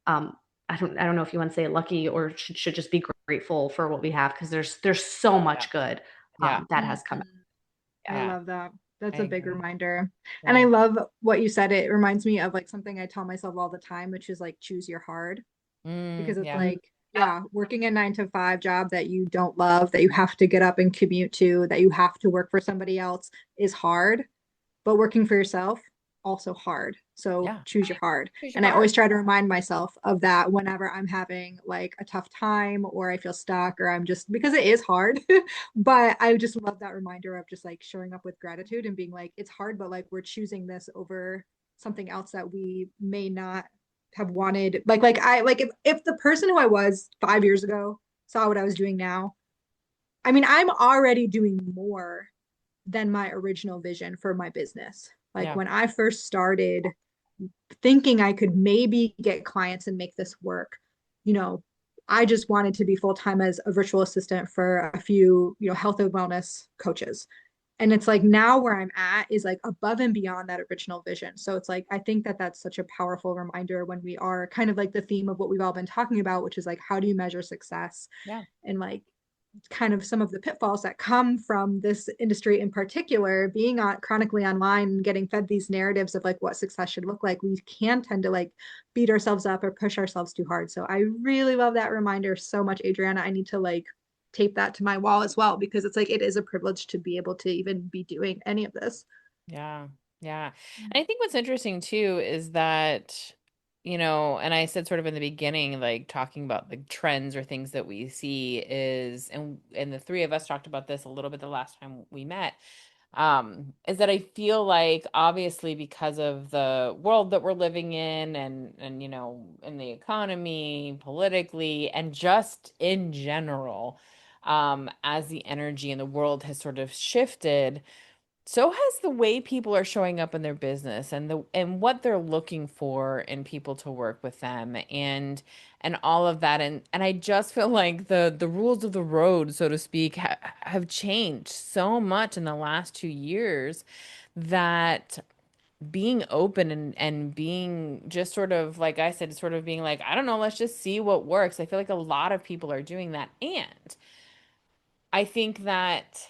um, I don't know if you want to say lucky or should just be grateful for what we have, because there's so Yeah. much good Yeah. that Mhm. has come. I Yeah. love that. That's I a big agree. reminder. And I Yeah. love what you said. It reminds me of like something I tell myself all the time, which is like choose your hard. Because it's Yeah. like, yeah, working a 9 to 5 job that you don't love, that you have to get up and commute to, that you have to work for somebody else is hard, but working for yourself also hard. So Yeah. choose your hard. Choose your And I hard. always try to remind myself of that whenever I'm having like a tough time or I feel stuck or I'm just because it is hard. But I just love that reminder of just like showing up with gratitude and being like, it's hard, but like we're choosing this over something else that we may not have wanted. Like if the person who I was 5 years ago saw what I was doing now, I mean, I'm already doing more than my original vision for my business. Like Yeah. when I first started thinking I could maybe get clients and make this work, you know, I just wanted to be full time as a virtual assistant for a few, health and wellness coaches. And it's like now where I'm at is like above and beyond that original vision. So it's like, I think that that's such a powerful reminder when we are kind of like the theme of what we've all been talking about, which is like, how do you measure success? Yeah. And like, kind of some of the pitfalls that come from this industry in particular, being on chronically online and getting fed these narratives of like what success should look like, we can tend to like beat ourselves up or push ourselves too hard. So I really love that reminder so much, Adriana. I need to like tape that to my wall as well, because it's like it is a privilege to be able to even be doing any of this. Yeah. Yeah. And I think what's interesting too is that, and I said sort of in the beginning, like talking about the trends or things that we see is, and the three of us talked about this a little bit the last time we met, is that I feel like obviously because of the world that we're living in and in the economy, politically, and just in general, as the energy in the world has sort of shifted, so has the way people are showing up in their business and what they're looking for in people to work with them and all of that, and I just feel like the rules of the road, so to speak, have changed so much in the last 2 years that being open and being just sort of like I said, sort of being like, I don't know, let's just see what works. I feel like a lot of people are doing that, and I think that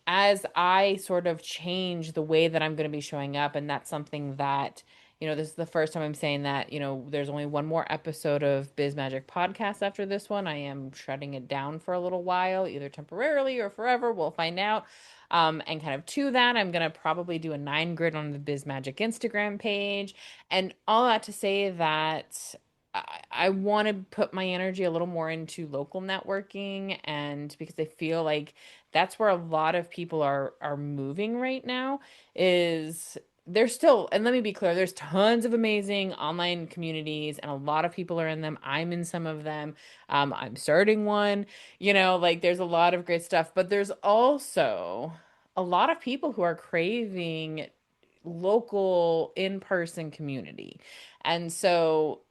as I sort of change the way that I'm going to be showing up, and that's something that, this is the first time I'm saying that, there's only one more episode of Biz Magic podcast after this one. I am shutting it down for a little while, either temporarily or forever. We'll find out. And kind of to that, I'm going to probably do a 9 grid on the Biz Magic Instagram page. And all that to say that I want to put my energy a little more into local networking, and because I feel like that's where a lot of people are moving right now, is there's still, and let me be clear, there's tons of amazing online communities and a lot of people are in them. I'm in some of them. I'm starting one, like there's a lot of great stuff, but there's also a lot of people who are craving local in-person community. And so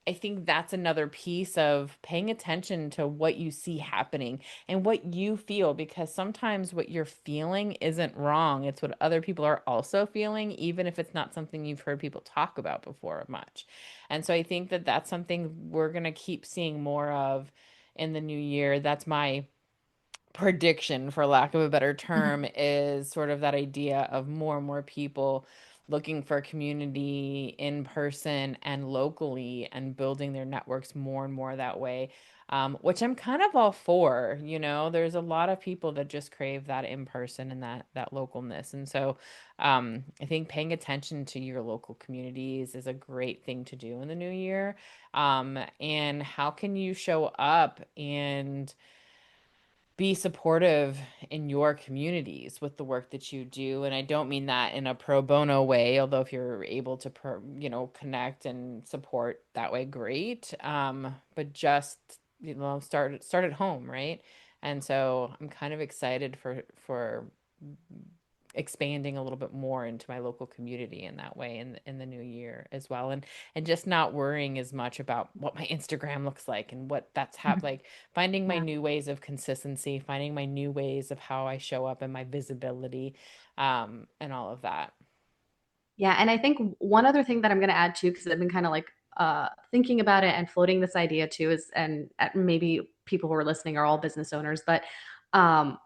I think that's another piece of paying attention to what you see happening and what you feel, because sometimes what you're feeling isn't wrong. It's what other people are also feeling, even if it's not something you've heard people talk about before much. And so I think that that's something we're going to keep seeing more of in the new year. That's my prediction, for lack of a better term, is sort of that idea of more and more people looking for community in person and locally and building their networks more and more that way. Which I'm kind of all for, you know, there's a lot of people that just crave that in person and that localness. And so I think paying attention to your local communities is a great thing to do in the new year. And how can you show up and be supportive in your communities with the work that you do? And I don't mean that in a pro bono way, although if you're able to connect and support that way, great. But just, start at home, right? And so I'm kind of excited for expanding a little bit more into my local community in that way in the new year as well, and just not worrying as much about what my Instagram looks like and what like finding my Yeah. new ways of consistency, finding my new ways of how I show up and my visibility, and all of that. Yeah, and I think one other thing that I'm going to add too, because I've been kind of like thinking about it and floating this idea too, is, and maybe people who are listening are all business owners, but um,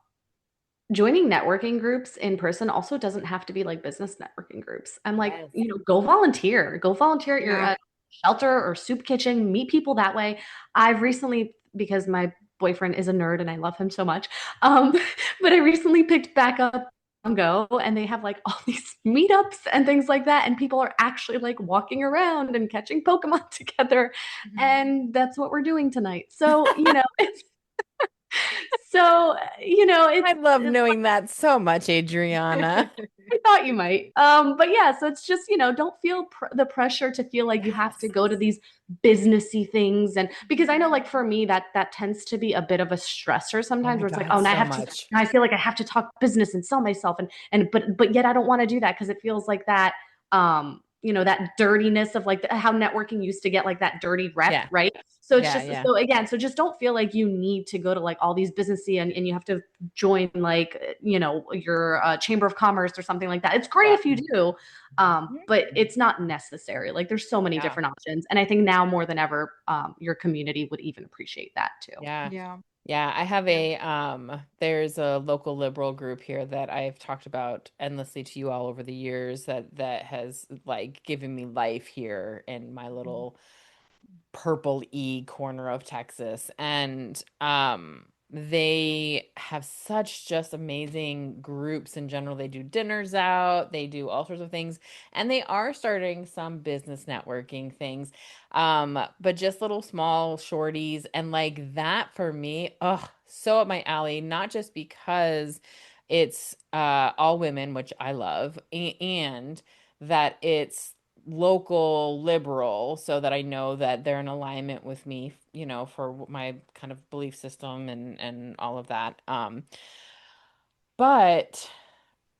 joining networking groups in person also doesn't have to be like business networking groups. I'm like, Yes. go volunteer at your Yeah. shelter or soup kitchen, meet people that way. I've recently, because my boyfriend is a nerd and I love him so much, um, but I recently picked back up Go, and they have like all these meetups and things like that, and people are actually like walking around and catching Pokemon together, Mhm. and that's what we're doing tonight. So it's so I love it's knowing that so much, Adriana. I thought you might. But yeah, so it's just, don't feel the pressure to feel like you have to Yes. go to these businessy things. And because I know, like, for me, that tends to be a bit of a stressor Oh sometimes, my where it's like, God, oh, so much. now I feel like I have to talk business and sell myself. But yet I don't want to do that because it feels like that, that dirtiness of like how networking used to get like that dirty rep, Yeah, right? So it's yeah, just, yeah, so again, so just don't feel like you need to go to like all these businessy, and you have to join like your chamber of commerce or something like that. It's great yeah. if you do, Mhm. but it's not necessary. Like, there's so many Yeah, different options, and I think now more than ever, your community would even appreciate that too. yeah. Yeah. Yeah, I have Yeah. there's a local liberal group here that I've talked about endlessly to you all over the years, that has like given me life here in my Mhm. little purple E corner of Texas. And they have such just amazing groups in general. They do dinners out, they do all sorts of things, and they are starting some business networking things. But just little small shorties, and like that for me, oh, so up my alley, not just because it's all women, which I love, and that it's local liberal, so that I know that they're in alignment with me, for my kind of belief system and all of that. But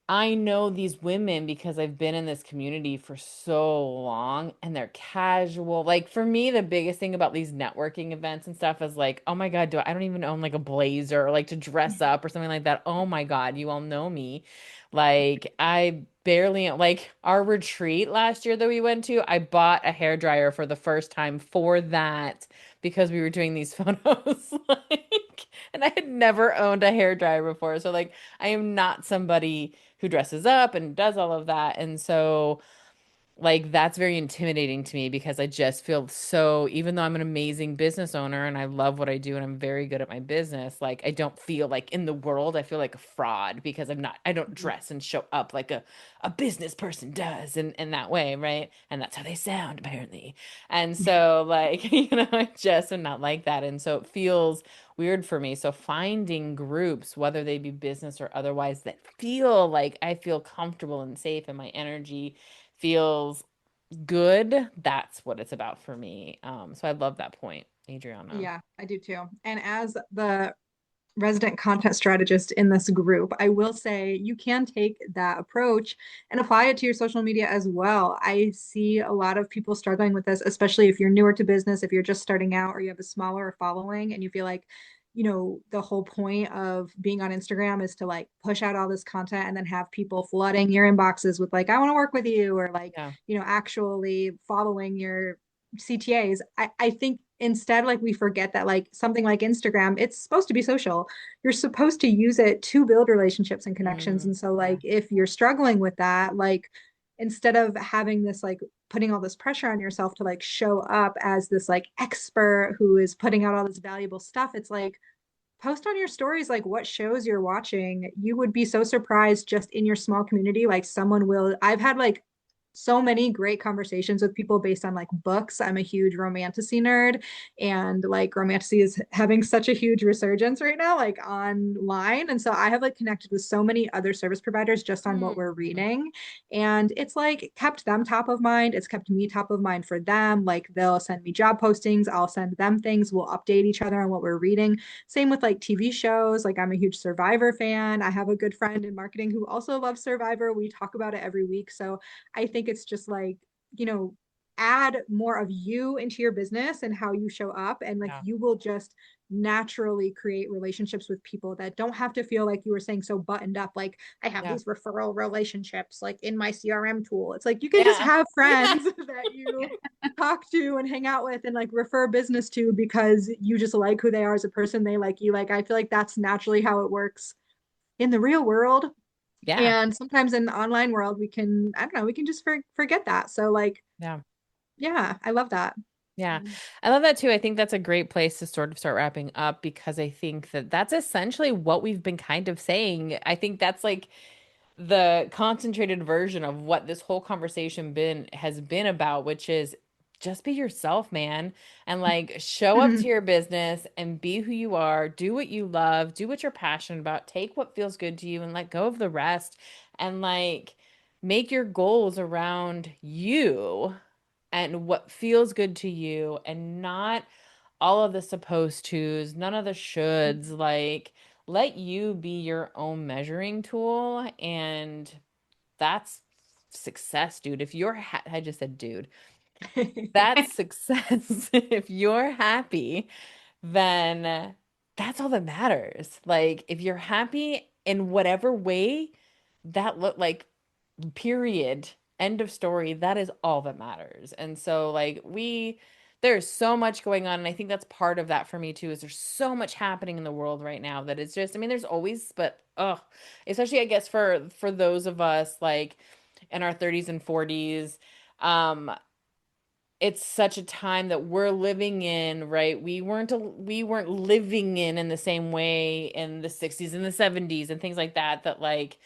I know these women because I've been in this community for so long, and they're casual. Like, for me, the biggest thing about these networking events and stuff is like, oh my God, I don't even own like a blazer or like to dress up or something like that. Oh my God, you all know me. Like, I barely, like, our retreat last year that we went to, I bought a hair dryer for the first time for that, because we were doing these photos. Like, and I had never owned a hair dryer before. So like, I am not somebody who dresses up and does all of that. And so, like, that's very intimidating to me, because I just feel so, even though I'm an amazing business owner and I love what I do and I'm very good at my business, like, I don't feel like in the world, I feel like a fraud, because I don't dress and show up like a business person does in that way, right? And that's how they sound, apparently. And so, like, I just am not like that. And so it feels weird for me. So finding groups, whether they be business or otherwise, that feel like I feel comfortable and safe and my energy feels good, that's what it's about for me. So I love that point, Adriana. Yeah, I do too. And as the resident content strategist in this group, I will say you can take that approach and apply it to your social media as well. I see a lot of people struggling with this, especially if you're newer to business, if you're just starting out or you have a smaller following and you feel like, the whole point of being on Instagram is to like push out all this content and then have people flooding your inboxes with like, I want to work with you, or like, Yeah. actually following your CTAs. I think instead, like, we forget that like something like Instagram, it's supposed to be social. You're supposed to use it to build relationships and connections. Mm, And so yeah. like if you're struggling with that, like instead of having this like putting all this pressure on yourself to like show up as this like expert who is putting out all this valuable stuff, it's like post on your stories like what shows you're watching. You would be so surprised just in your small community, like someone will. I've had like so many great conversations with people based on like books. I'm a huge romantasy nerd, and like romantasy is having such a huge resurgence right now, like online. And so I have like connected with so many other service providers just on what we're Mm. reading. And it's like kept them top of mind. It's kept me top of mind for them. Like they'll send me job postings, I'll send them things, we'll update each other on what we're reading. Same with like TV shows. Like I'm a huge Survivor fan. I have a good friend in marketing who also loves Survivor. We talk about it every week. So I think it's just like, add more of you into your business and how you show up. And like Yeah. you will just naturally create relationships with people that don't have to feel like you were saying so buttoned up. Like I have Yeah. these referral relationships like in my CRM tool. It's like you can just Yeah. have Yeah. friends that you talk to and hang out with and like refer business to because you just like who they are as a person. They like you. Like I feel like that's naturally how it works in the real world. Yeah. And sometimes in the online world, we can, I don't know, we can just forget that. So, like, Yeah. yeah, I love that. Yeah. I love that too. I think that's a great place to sort of start wrapping up because I think that that's essentially what we've been kind of saying. I think that's like the concentrated version of what this whole conversation been has been about, which is just be yourself, man, and like show up to your business and be who you are, do what you love, do what you're passionate about, take what feels good to you and let go of the rest and like make your goals around you and what feels good to you and not all of the supposed tos, none of the shoulds, like let you be your own measuring tool and that's success, dude. If you're I just said dude. That's success. If you're happy, then that's all that matters. Like if you're happy in whatever way that look like period, end of story, that is all that matters. And so like there's so much going on and I think that's part of that for me too is there's so much happening in the world right now that it's just I mean there's always but especially I guess for those of us like in our 30s and 40s um it's such a time that we're living in, right? We weren't living in the same way in the 60s and the 70s and things like that that like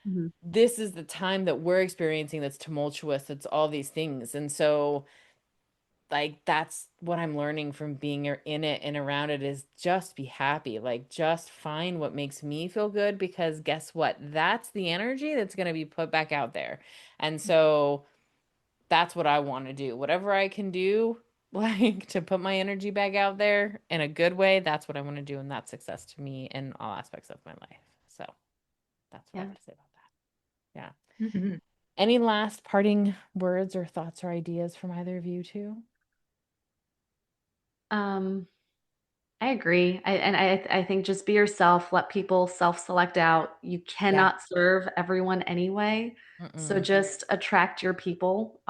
Mhm. this is the time that we're experiencing that's tumultuous, it's all these things. And so like that's what I'm learning from being in it and around it is just be happy. Like just find what makes me feel good because guess what? That's the energy that's going to be put back out there. And so that's what I want to do. Whatever I can do, like to put my energy back out there in a good way, that's what I want to do. And that's success to me in all aspects of my life. So that's what I Yeah. have to say about that. Yeah. Mhm. Any last parting words or thoughts or ideas from either of you two? Um, I agree. I think just be yourself, let people self-select out. You Yeah. cannot serve everyone anyway. So Mm-mm. just attract your people.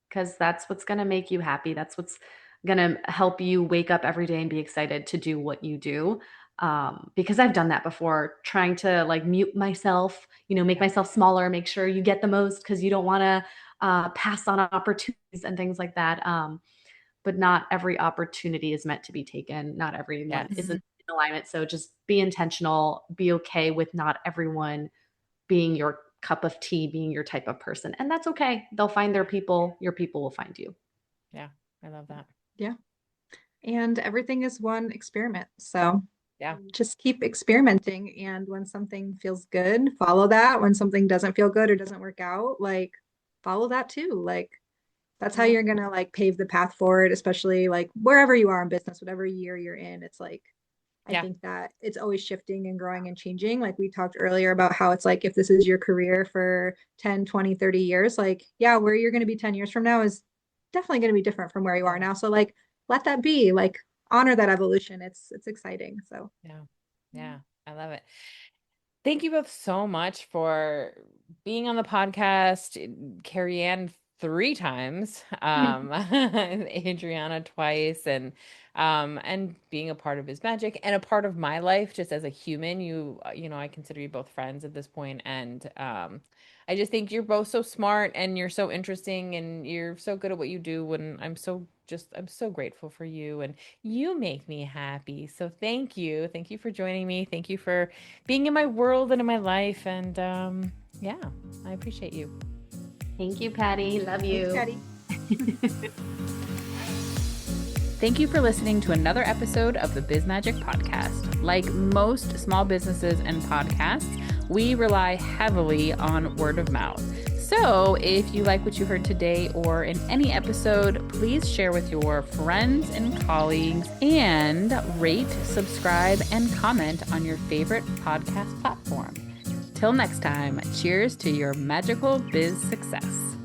Because that's what's going to make you happy. That's what's going to help you wake up every day and be excited to do what you do. Because I've done that before, trying to like mute myself, make Yeah. myself smaller, make sure you get the most because you don't want to pass on opportunities and things like that. But not every opportunity is meant to be taken. Not everyone is Yes. in alignment. So just be intentional, be okay with not everyone being your cup of tea, being your type of person. And that's okay. They'll find their people. Your people will find you. Yeah. I love that. Yeah. And everything is one experiment. So Yeah. just keep experimenting. And when something feels good, follow that. When something doesn't feel good or doesn't work out, like follow that too. Like that's how Yeah. you're gonna like pave the path forward, especially like wherever you are in business, whatever year you're in. It's like I Yeah. think that it's always shifting and growing and changing. Like we talked earlier about how it's like if this is your career for 10, 20, 30 years, like, yeah, where you're going to be 10 years from now is definitely going to be different from where you are now. So like let that be, like honor that evolution. It's exciting. So Yeah. Yeah. I love it. Thank you both so much for being on the podcast. Keriann 3 times, Adriana twice, and being a part of Biz Magic and a part of my life just as a human. You know, I consider you both friends at this point, and I just think you're both so smart and you're so interesting and you're so good at what you do. And I'm so grateful for you, and you make me happy. So thank you. Thank you for joining me. Thank you for being in my world and in my life. And yeah, I appreciate you. Thank you, Patty. Love you. Thanks, Patty. Thank you for listening to another episode of the Biz Magic Podcast. Like most small businesses and podcasts, we rely heavily on word of mouth. So if you like what you heard today or in any episode, please share with your friends and colleagues and rate, subscribe, and comment on your favorite podcast platform. Till next time, cheers to your magical biz success.